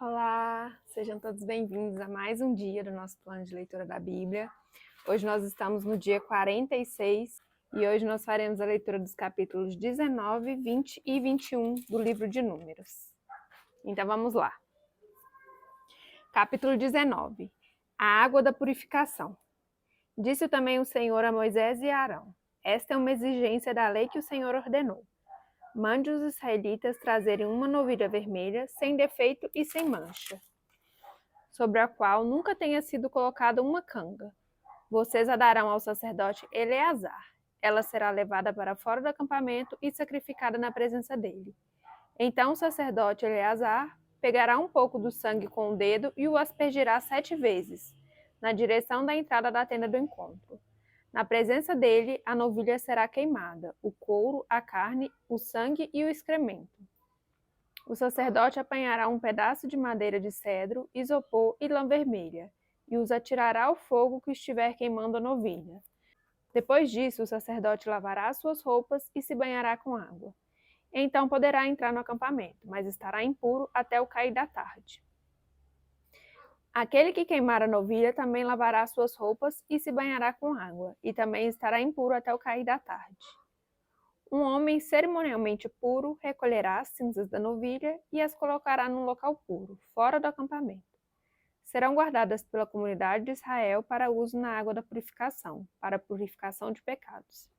Olá, sejam todos bem-vindos a mais um dia do nosso plano de leitura da Bíblia. Hoje nós estamos no dia 46 e hoje nós faremos a leitura dos capítulos 19, 20 e 21 do livro de Números. Então vamos lá. Capítulo 19. A água da purificação. Disse também o Senhor a Moisés e a Arão: Esta é uma exigência da lei que o Senhor ordenou. Mande os israelitas trazerem uma novilha vermelha, sem defeito e sem mancha, sobre a qual nunca tenha sido colocada uma canga. Vocês a darão ao sacerdote Eleazar. Ela será levada para fora do acampamento e sacrificada na presença dele. Então o sacerdote Eleazar pegará um pouco do sangue com o dedo e o aspergirá 7 vezes, na direção da entrada da tenda do encontro. Na presença dele, a novilha será queimada, o couro, a carne, o sangue e o excremento. O sacerdote apanhará um pedaço de madeira de cedro, isopor e lã vermelha, e os atirará ao fogo que estiver queimando a novilha. Depois disso, o sacerdote lavará suas roupas e se banhará com água. Então poderá entrar no acampamento, mas estará impuro até o cair da tarde. Aquele que queimar a novilha também lavará suas roupas e se banhará com água, e também estará impuro até o cair da tarde. Um homem cerimonialmente puro recolherá as cinzas da novilha e as colocará num local puro, fora do acampamento. Serão guardadas pela comunidade de Israel para uso na água da purificação, para a purificação de pecados.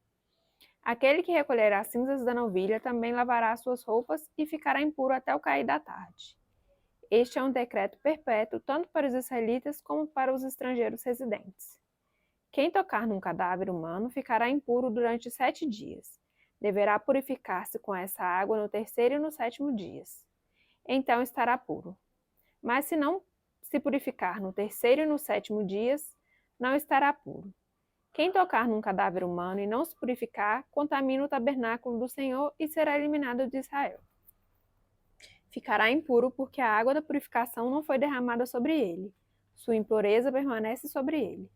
Aquele que recolher as cinzas da novilha também lavará suas roupas e ficará impuro até o cair da tarde. Este é um decreto perpétuo tanto para os israelitas como para os estrangeiros residentes. Quem tocar num cadáver humano ficará impuro durante 7 dias. Deverá purificar-se com essa água no terceiro e no 7º dias. Então estará puro. Mas se não se purificar no terceiro e no 7º dias, não estará puro. Quem tocar num cadáver humano e não se purificar, contamina o tabernáculo do Senhor e será eliminado de Israel. Ficará impuro porque a água da purificação não foi derramada sobre ele. Sua impureza permanece sobre ele.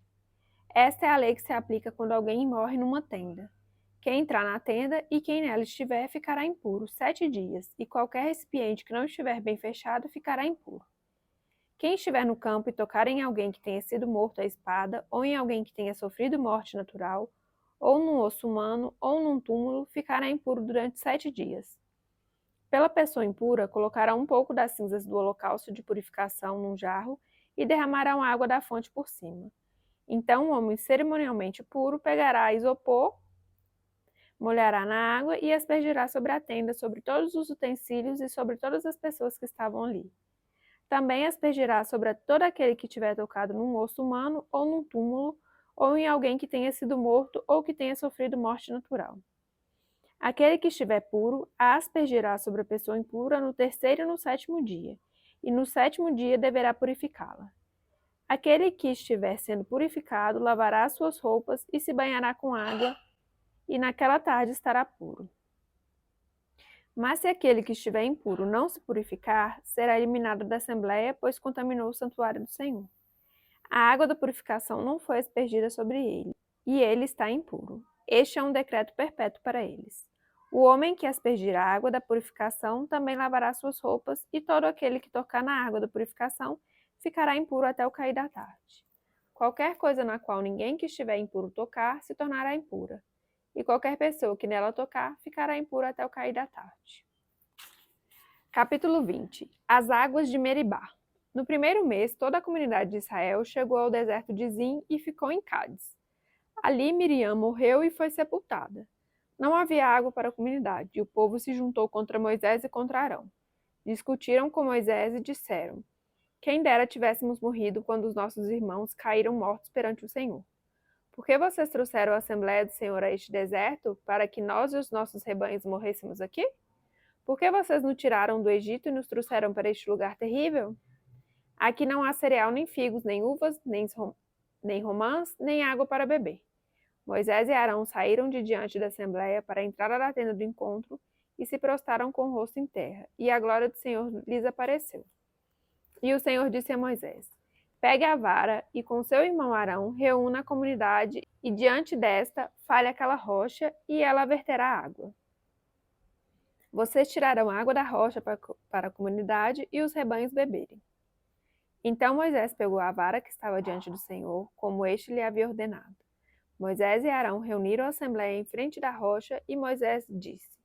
Esta é a lei que se aplica quando alguém morre numa tenda. Quem entrar na tenda e quem nela estiver ficará impuro 7 dias, e qualquer recipiente que não estiver bem fechado ficará impuro. Quem estiver no campo e tocar em alguém que tenha sido morto à espada, ou em alguém que tenha sofrido morte natural, ou num osso humano, ou num túmulo, ficará impuro durante 7 dias. Pela pessoa impura, colocará um pouco das cinzas do holocausto de purificação num jarro e derramarão água da fonte por cima. Então o homem cerimonialmente puro pegará isopor, molhará na água e aspergirá sobre a tenda, sobre todos os utensílios e sobre todas as pessoas que estavam ali. Também aspergirá sobre todo aquele que tiver tocado num osso humano ou num túmulo, ou em alguém que tenha sido morto ou que tenha sofrido morte natural. Aquele que estiver puro, a aspergirá sobre a pessoa impura no terceiro e no 7º dia, e no 7º dia deverá purificá-la. Aquele que estiver sendo purificado lavará as suas roupas e se banhará com água, e naquela tarde estará puro. Mas se aquele que estiver impuro não se purificar, será eliminado da assembleia, pois contaminou o santuário do Senhor. A água da purificação não foi aspergida sobre ele, e ele está impuro. Este é um decreto perpétuo para eles. O homem que aspergir a água da purificação também lavará suas roupas, e todo aquele que tocar na água da purificação ficará impuro até o cair da tarde. Qualquer coisa na qual ninguém que estiver impuro tocar se tornará impura, e qualquer pessoa que nela tocar ficará impura até o cair da tarde. Capítulo 20. As águas de Meribá. No primeiro mês, toda a comunidade de Israel chegou ao deserto de Zim e ficou em Cádiz. Ali Miriam morreu e foi sepultada. Não havia água para a comunidade, e o povo se juntou contra Moisés e contra Arão. Discutiram com Moisés e disseram: Quem dera tivéssemos morrido quando os nossos irmãos caíram mortos perante o Senhor. Por que vocês trouxeram a Assembleia do Senhor a este deserto, para que nós e os nossos rebanhos morrêssemos aqui? Por que vocês nos tiraram do Egito e nos trouxeram para este lugar terrível? Aqui não há cereal, nem figos, nem uvas, nem romãs, nem água para beber. Moisés e Arão saíram de diante da Assembleia para a entrada da tenda do encontro e se prostraram com o rosto em terra, e a glória do Senhor lhes apareceu. E o Senhor disse a Moisés: Pegue a vara e com seu irmão Arão reúna a comunidade e diante desta fale aquela rocha e ela verterá água. Vocês tirarão água da rocha para a comunidade e os rebanhos beberem. Então Moisés pegou a vara que estava diante do Senhor, como este lhe havia ordenado. Moisés e Arão reuniram a assembleia em frente da rocha e Moisés disse: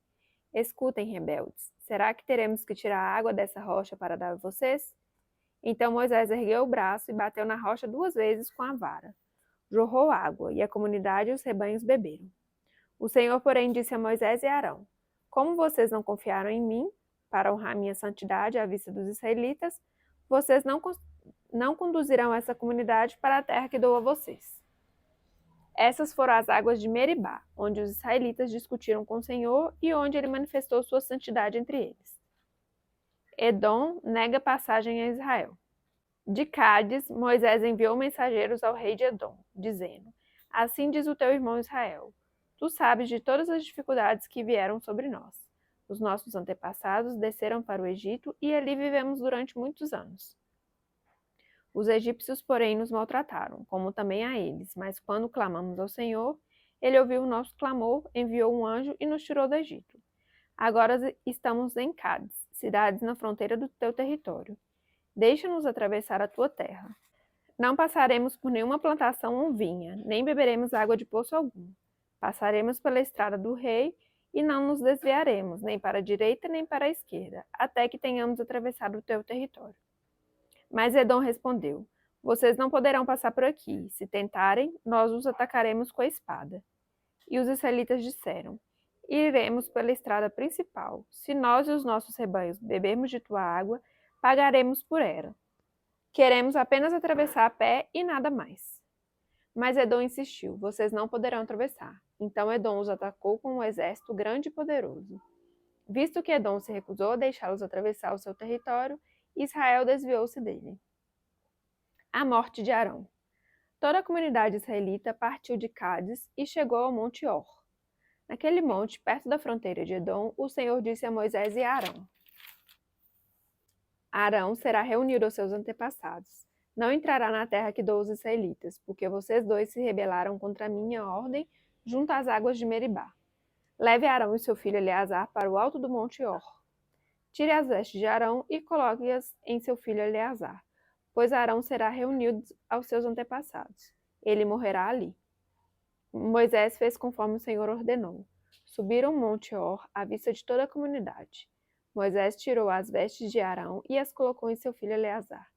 Escutem, rebeldes, será que teremos que tirar a água dessa rocha para dar a vocês? Então Moisés ergueu o braço e bateu na rocha 2 vezes com a vara. Jorrou água, e a comunidade e os rebanhos beberam. O Senhor, porém, disse a Moisés e Arão: Como vocês não confiaram em mim, para honrar minha santidade à vista dos israelitas, vocês não conduzirão essa comunidade para a terra que dou a vocês. Essas foram as águas de Meribá, onde os israelitas discutiram com o Senhor e onde ele manifestou sua santidade entre eles. Edom nega passagem a Israel. De Cádiz, Moisés enviou mensageiros ao rei de Edom, dizendo: Assim diz o teu irmão Israel: Tu sabes de todas as dificuldades que vieram sobre nós. Os nossos antepassados desceram para o Egito e ali vivemos durante muitos anos. Os egípcios, porém, nos maltrataram, como também a eles, mas quando clamamos ao Senhor, ele ouviu o nosso clamor, enviou um anjo e nos tirou do Egito. Agora estamos em Cádiz, cidades na fronteira do teu território. Deixa-nos atravessar a tua terra. Não passaremos por nenhuma plantação ou vinha, nem beberemos água de poço algum. Passaremos pela estrada do rei e não nos desviaremos, nem para a direita nem para a esquerda, até que tenhamos atravessado o teu território. Mas Edom respondeu: Vocês não poderão passar por aqui. Se tentarem, nós os atacaremos com a espada. E os israelitas disseram: Iremos pela estrada principal. Se nós e os nossos rebanhos bebermos de tua água, pagaremos por ela. Queremos apenas atravessar a pé e nada mais. Mas Edom insistiu: Vocês não poderão atravessar. Então Edom os atacou com um exército grande e poderoso. Visto que Edom se recusou a deixá-los atravessar o seu território, Israel desviou-se dele. A morte de Arão. Toda a comunidade israelita partiu de Cádiz e chegou ao monte Or. Naquele monte, perto da fronteira de Edom, o Senhor disse a Moisés e a Arão: Arão será reunido aos seus antepassados. Não entrará na terra que dou aos israelitas, porque vocês dois se rebelaram contra a minha ordem junto às águas de Meribá. Leve Arão e seu filho Eleazar para o alto do monte Or. Tire as vestes de Arão e coloque-as em seu filho Eleazar, pois Arão será reunido aos seus antepassados. Ele morrerá ali. Moisés fez conforme o Senhor ordenou. Subiram o monte Or à vista de toda a comunidade. Moisés tirou as vestes de Arão e as colocou em seu filho Eleazar.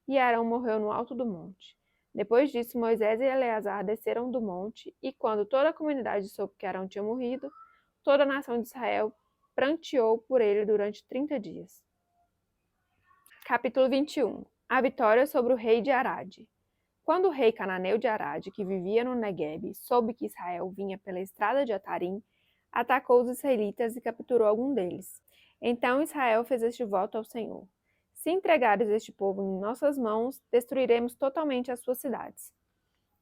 E Arão morreu no alto do monte. Depois disso, Moisés e Eleazar desceram do monte, e quando toda a comunidade soube que Arão tinha morrido, toda a nação de Israel pranteou por ele durante 30 dias. Capítulo 21. A vitória sobre o rei de Arade. Quando o rei cananeu de Arade, que vivia no Neguebe, soube que Israel vinha pela estrada de Atarim, atacou os israelitas e capturou algum deles. Então Israel fez este voto ao Senhor: Se entregares este povo em nossas mãos, destruiremos totalmente as suas cidades.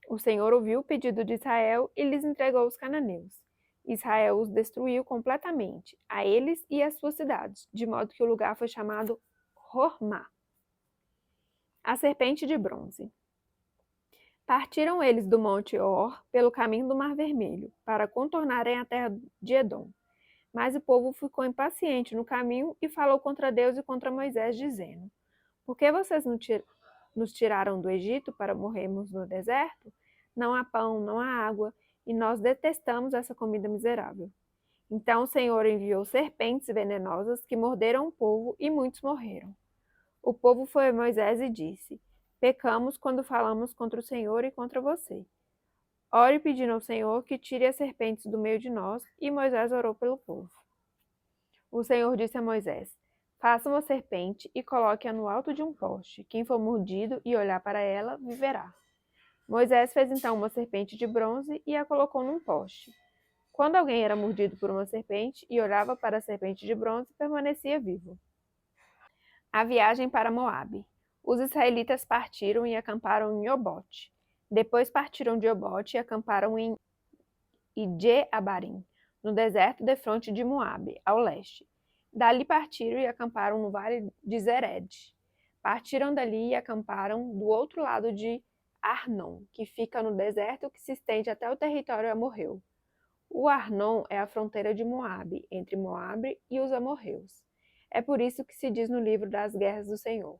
O Senhor ouviu o pedido de Israel e lhes entregou os cananeus. Israel os destruiu completamente, a eles e às suas cidades, de modo que o lugar foi chamado Hormá. A serpente de bronze. Partiram eles do monte Or pelo caminho do Mar Vermelho, para contornarem a terra de Edom. Mas o povo ficou impaciente no caminho e falou contra Deus e contra Moisés, dizendo: Por que vocês nos tiraram do Egito para morrermos no deserto? Não há pão, não há água, e nós detestamos essa comida miserável. Então o Senhor enviou serpentes venenosas que morderam o povo e muitos morreram. O povo foi a Moisés e disse: Pecamos quando falamos contra o Senhor e contra você. Ore pedindo ao Senhor que tire as serpentes do meio de nós, e Moisés orou pelo povo. O Senhor disse a Moisés: Faça uma serpente e coloque-a no alto de um poste. Quem for mordido e olhar para ela, viverá. Moisés fez então uma serpente de bronze e a colocou num poste. Quando alguém era mordido por uma serpente e olhava para a serpente de bronze, permanecia vivo. A viagem para Moabe. Os israelitas partiram e acamparam em Obote. Depois partiram de Obote e acamparam em Ije-Abarim, no deserto defronte de Moabe, ao leste. Dali partiram e acamparam no vale de Zered. Partiram dali e acamparam do outro lado de Arnon, que fica no deserto que se estende até o território amorreu. O Arnon é a fronteira de Moabe, entre Moabe e os amorreus. É por isso que se diz no livro das guerras do Senhor: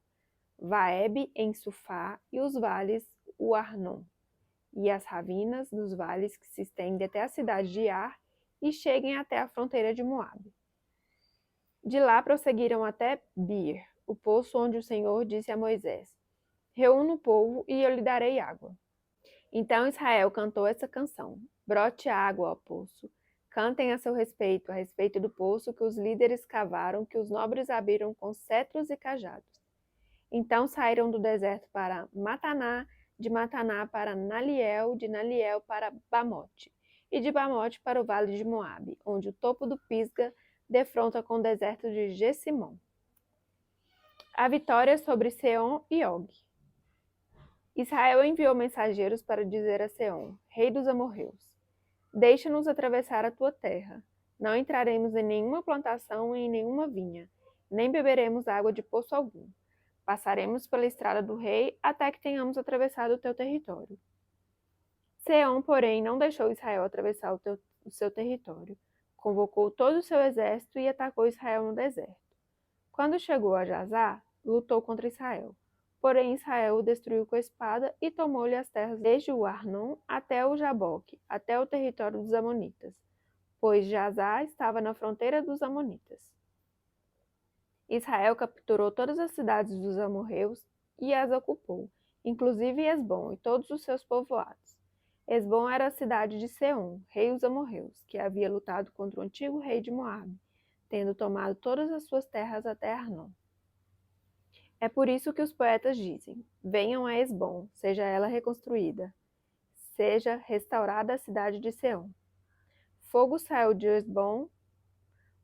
Vaeb em Sufá e os vales, o Arnon, e as ravinas dos vales que se estendem até a cidade de Ar e cheguem até a fronteira de Moabe. De lá prosseguiram até Bir, o poço onde o Senhor disse a Moisés: Reúna o povo e eu lhe darei água. Então Israel cantou essa canção: Brote água, ó poço. Cantem a respeito do poço que os líderes cavaram, que os nobres abriram com cetros e cajados. Então saíram do deserto para Mataná, de Mataná para Naliel, de Naliel para Bamote, e de Bamote para o vale de Moabe, onde o topo do Pisga defronta com o deserto de Gessimon. A vitória sobre Seom e Og. Israel enviou mensageiros para dizer a Seom, rei dos amorreus: Deixa-nos atravessar a tua terra. Não entraremos em nenhuma plantação e em nenhuma vinha, nem beberemos água de poço algum. Passaremos pela estrada do rei até que tenhamos atravessado o teu território. Seom, porém, não deixou Israel atravessar o seu território. Convocou todo o seu exército e atacou Israel no deserto. Quando chegou a Jazá, lutou contra Israel. Porém, Israel o destruiu com a espada e tomou-lhe as terras desde o Arnon até o Jaboque, até o território dos Amonitas, pois Jazá estava na fronteira dos Amonitas. Israel capturou todas as cidades dos amorreus e as ocupou, inclusive Esbom e todos os seus povoados. Esbom era a cidade de Seom, rei dos amorreus, que havia lutado contra o antigo rei de Moabe, tendo tomado todas as suas terras até Arnon. É por isso que os poetas dizem: venham a Esbom, seja ela reconstruída, seja restaurada a cidade de Seom. Fogo saiu de Esbom,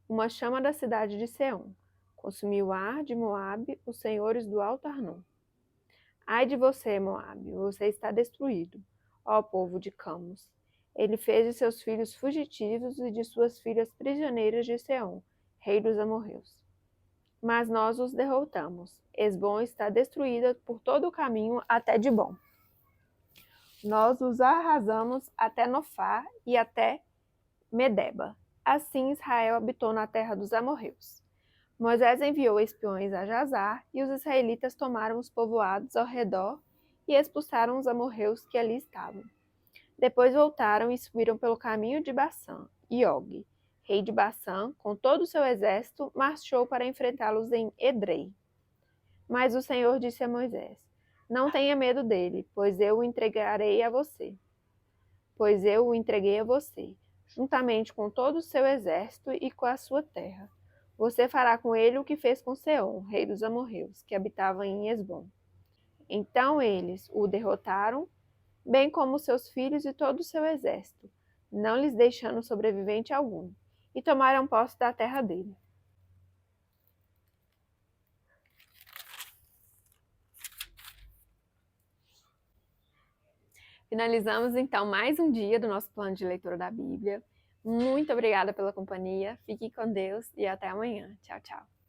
uma chama da cidade de Seom. Consumiu Ar de Moabe, os senhores do Alto Arnon. Ai de você, Moabe, você está destruído, ó povo de Camos. Ele fez de seus filhos fugitivos e de suas filhas prisioneiras de Seom, rei dos amorreus. Mas nós os derrotamos. Esbom está destruída por todo o caminho até Dibom. Nós os arrasamos até Nofá e até Medeba. Assim Israel habitou na terra dos amorreus. Moisés enviou espiões a Jazar, e os israelitas tomaram os povoados ao redor e expulsaram os amorreus que ali estavam. Depois voltaram e subiram pelo caminho de Bassã, e Og, rei de Bassã, com todo o seu exército, marchou para enfrentá-los em Edrei. Mas o Senhor disse a Moisés: Não tenha medo dele, pois eu o entreguei a você, juntamente com todo o seu exército e com a sua terra. Você fará com ele o que fez com Seom, rei dos amorreus, que habitava em Esbom. Então eles o derrotaram, bem como seus filhos e todo o seu exército, não lhes deixando sobrevivente algum, e tomaram posse da terra dele. Finalizamos então mais um dia do nosso plano de leitura da Bíblia. Muito obrigada pela companhia, fique com Deus e até amanhã. Tchau, tchau.